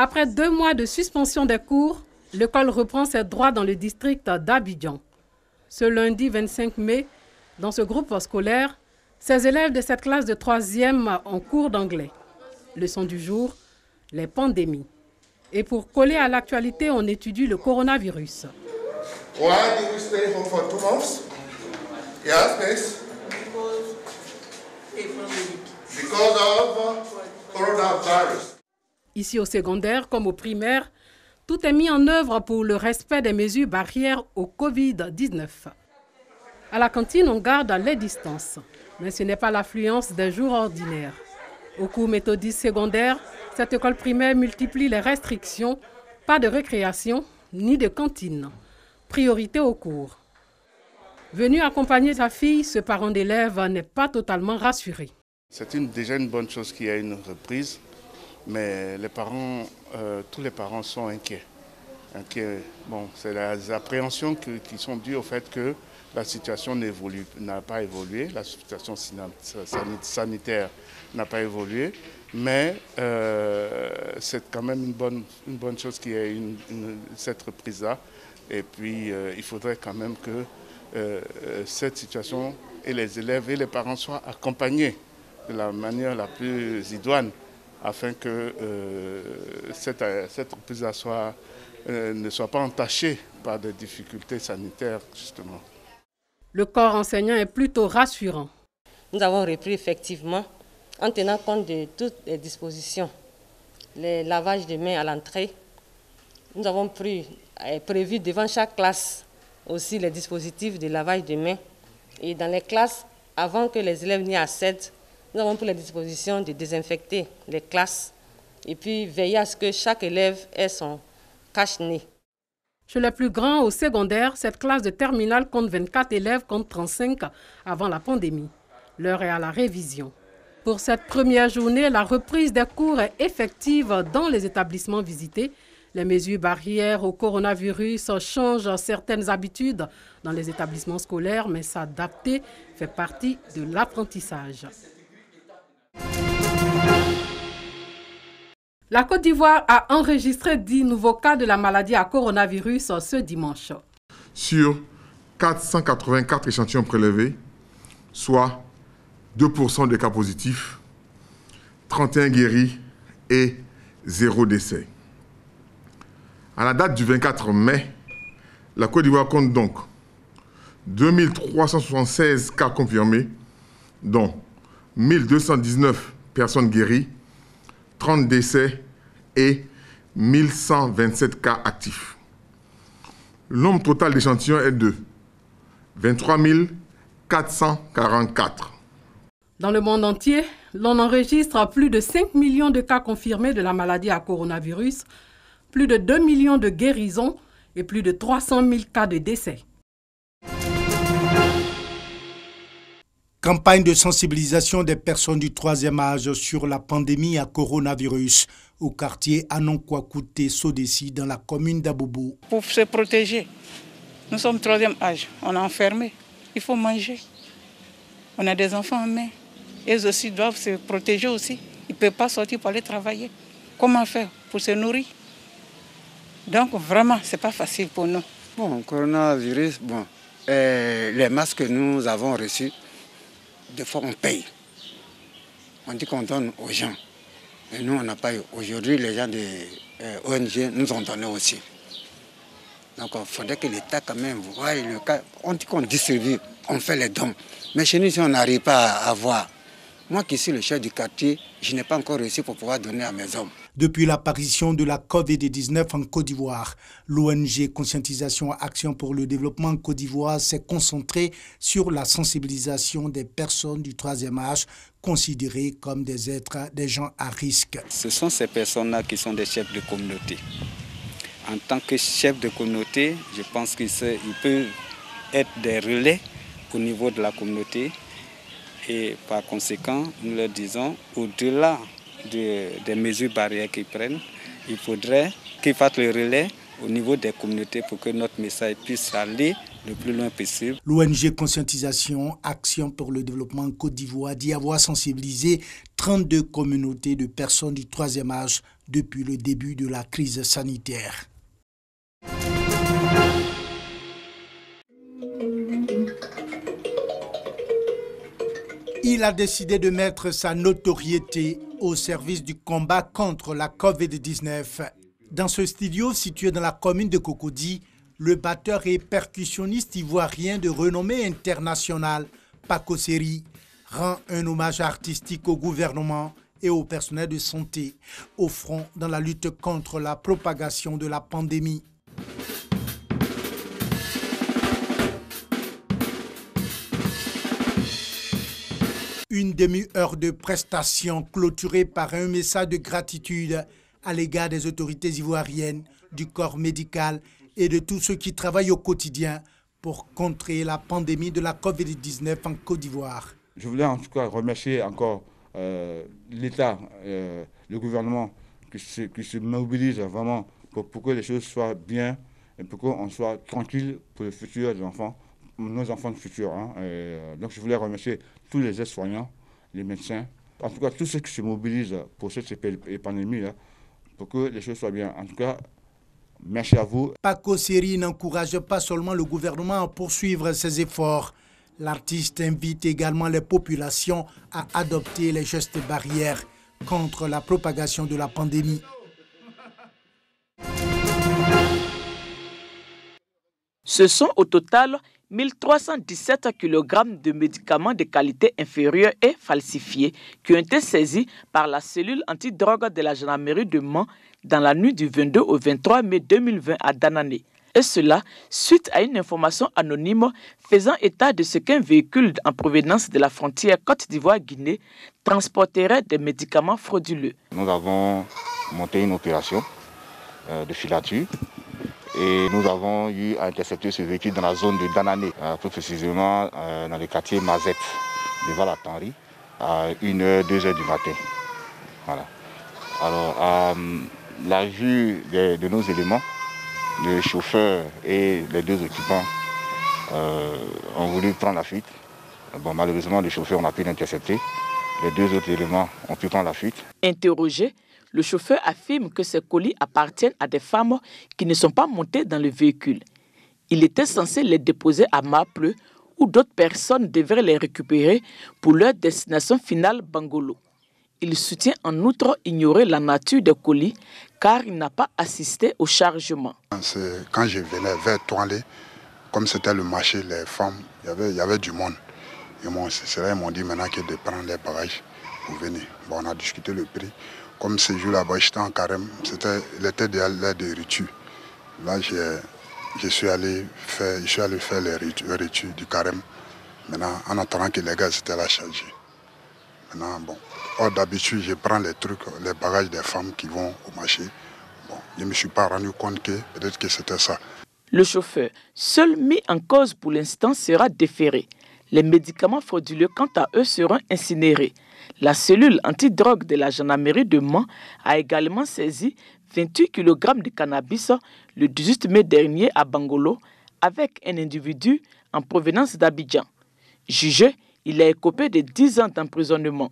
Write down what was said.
Après 2 mois de suspension des cours, l'école reprend ses droits dans le district d'Abidjan. Ce lundi 25 mai, dans ce groupe scolaire, ces élèves de cette classe de 3e ont cours d'anglais. Leçon du jour, les pandémies. Et pour coller à l'actualité, on étudie le coronavirus. Why did we stay home for 2 months? Yes, miss? Because of coronavirus. Ici au secondaire comme au primaire, tout est mis en œuvre pour le respect des mesures barrières au Covid-19. À la cantine, on garde les distances, mais ce n'est pas l'affluence des jours ordinaires. Au cours méthodiste secondaire, cette école primaire multiplie les restrictions, pas de récréation ni de cantine. Priorité au cours. Venu accompagner sa fille, ce parent d'élève n'est pas totalement rassuré. C'est déjà une bonne chose qu'il y ait une reprise, mais les parents, tous les parents sont inquiets. Bon, c'est les appréhensions qui sont dues au fait que la situation n'a pas évolué, la situation sanitaire n'a pas évolué, mais c'est quand même une bonne chose qu'il y ait cette reprise-là. Et puis, il faudrait quand même que cette situation et les élèves et les parents soient accompagnés de la manière la plus idoine afin que cette reprise-là ne soit pas entachée par des difficultés sanitaires, justement. Le corps enseignant est plutôt rassurant. Nous avons repris effectivement en tenant compte de toutes les dispositions. Les lavages de mains à l'entrée. Nous avons prévu devant chaque classe aussi les dispositifs de lavage de mains. Et dans les classes, avant que les élèves n'y accèdent, nous avons pris les dispositions de désinfecter les classes et puis veiller à ce que chaque élève ait son cache-nez. Chez les plus grands au secondaire, cette classe de terminale compte 24 élèves contre 35 avant la pandémie. L'heure est à la révision. Pour cette première journée, la reprise des cours est effective dans les établissements visités. Les mesures barrières au coronavirus changent certaines habitudes dans les établissements scolaires, mais s'adapter fait partie de l'apprentissage. La Côte d'Ivoire a enregistré 10 nouveaux cas de la maladie à coronavirus ce dimanche. Sur 484 échantillons prélevés, soit 2% des cas positifs, 31 guéris et 0 décès. À la date du 24 mai, la Côte d'Ivoire compte donc 2376 cas confirmés, dont 1219 personnes guéries, 30 décès et 1127 cas actifs. Le nombre total d'échantillons est de 23 444. Dans le monde entier, l'on enregistre plus de 5 millions de cas confirmés de la maladie à coronavirus, plus de 2 millions de guérisons et plus de 300 000 cas de décès. Campagne de sensibilisation des personnes du 3e âge sur la pandémie à coronavirus au quartier Anonkwa-Kouté Sodessi dans la commune d'Abobo. Pour se protéger, nous sommes 3e âge, on est enfermés, il faut manger. On a des enfants en main, ils aussi doivent se protéger aussi. Ils ne peuvent pas sortir pour aller travailler. Comment faire pour se nourrir? Donc vraiment, ce n'est pas facile pour nous. Bon, coronavirus, les masques que nous avons reçus, des fois on paye. On dit qu'on donne aux gens. Et nous, on n'a pas eu. Aujourd'hui, les gens des ONG nous ont donné aussi. Donc il faudrait que l'État quand même voie le cas. On dit qu'on distribue, on fait les dons. Mais chez nous, si on n'arrive pas à avoir, moi qui suis le chef du quartier, je n'ai pas encore réussi pour pouvoir donner à mes hommes. Depuis l'apparition de la COVID-19 en Côte d'Ivoire, l'ONG Conscientisation Action pour le Développement en Côte d'Ivoire s'est concentrée sur la sensibilisation des personnes du 3e âge considérées comme des gens à risque. Ce sont ces personnes-là qui sont des chefs de communauté. En tant que chef de communauté, je pense qu'ils peuvent être des relais au niveau de la communauté et par conséquent, nous leur disons, au-delà des mesures barrières qu'ils prennent, il faudrait qu'ils fassent le relais au niveau des communautés pour que notre message puisse aller le plus loin possible. L'ONG Conscientisation Action pour le développement en Côte d'Ivoire dit avoir sensibilisé 32 communautés de personnes du troisième âge depuis le début de la crise sanitaire. Il a décidé de mettre sa notoriété au service du combat contre la Covid-19. Dans ce studio situé dans la commune de Cocody, le batteur et percussionniste ivoirien de renommée internationale, Paco Seri, rend un hommage artistique au gouvernement et au personnel de santé au front dans la lutte contre la propagation de la pandémie. Une demi-heure de prestation clôturée par un message de gratitude à l'égard des autorités ivoiriennes, du corps médical et de tous ceux qui travaillent au quotidien pour contrer la pandémie de la Covid-19 en Côte d'Ivoire. Je voulais en tout cas remercier encore l'État, le gouvernement qui se mobilise vraiment pour que les choses soient bien et pour qu'on soit tranquille pour le futur des enfants, nos enfants du futur. Donc je voulais remercier tous les aides-soignants, les médecins, en tout cas tous ceux qui se mobilisent pour cette pandémie, pour que les choses soient bien. En tout cas, merci à vous. Paco Seri n'encourage pas seulement le gouvernement à poursuivre ses efforts. L'artiste invite également les populations à adopter les gestes barrières contre la propagation de la pandémie. Ce sont au total 1317 kg de médicaments de qualité inférieure et falsifiés qui ont été saisis par la cellule antidrogue de la gendarmerie de Mans dans la nuit du 22 au 23 mai 2020 à Danané. Et cela suite à une information anonyme faisant état de ce qu'un véhicule en provenance de la frontière Côte d'Ivoire-Guinée transporterait des médicaments frauduleux. Nous avons monté une opération de filature et nous avons eu à intercepter ce véhicule dans la zone de Danané, plus précisément dans le quartier Mazette, devant la Tannerie, à 1h, 2h du matin. Voilà. Alors, à la vue de nos éléments, le chauffeur et les deux occupants ont voulu prendre la fuite. Bon, malheureusement, le chauffeur, on a pu l'intercepter. Les deux autres éléments ont pu prendre la fuite. Interrogé, le chauffeur affirme que ces colis appartiennent à des femmes qui ne sont pas montées dans le véhicule. Il était censé les déposer à Mapleu, où d'autres personnes devraient les récupérer pour leur destination finale Bangolo. Il soutient en outre ignorer la nature des colis car il n'a pas assisté au chargement. Quand je venais vers Toilé, comme c'était le marché, les femmes, il y avait du monde. Et c'est là ils m'ont dit maintenant que de prendre les bagages pour venir. Bon, on a discuté le prix. Comme ce jour-là, j'étais en carême, il était de l'heure de rituel. Là, je suis allé faire les rituels du carême. Maintenant, en attendant que les gars étaient là chargés. Maintenant, bon, d'habitude, je prends les bagages des femmes qui vont au marché. Bon, je ne me suis pas rendu compte que peut-être que c'était ça. Le chauffeur, seul mis en cause pour l'instant, sera déféré. Les médicaments frauduleux, quant à eux, seront incinérés. La cellule antidrogue de la gendarmerie de Mans a également saisi 28 kg de cannabis le 18 mai dernier à Bangolo avec un individu en provenance d'Abidjan. Jugé, il a écopé de 10 ans d'emprisonnement.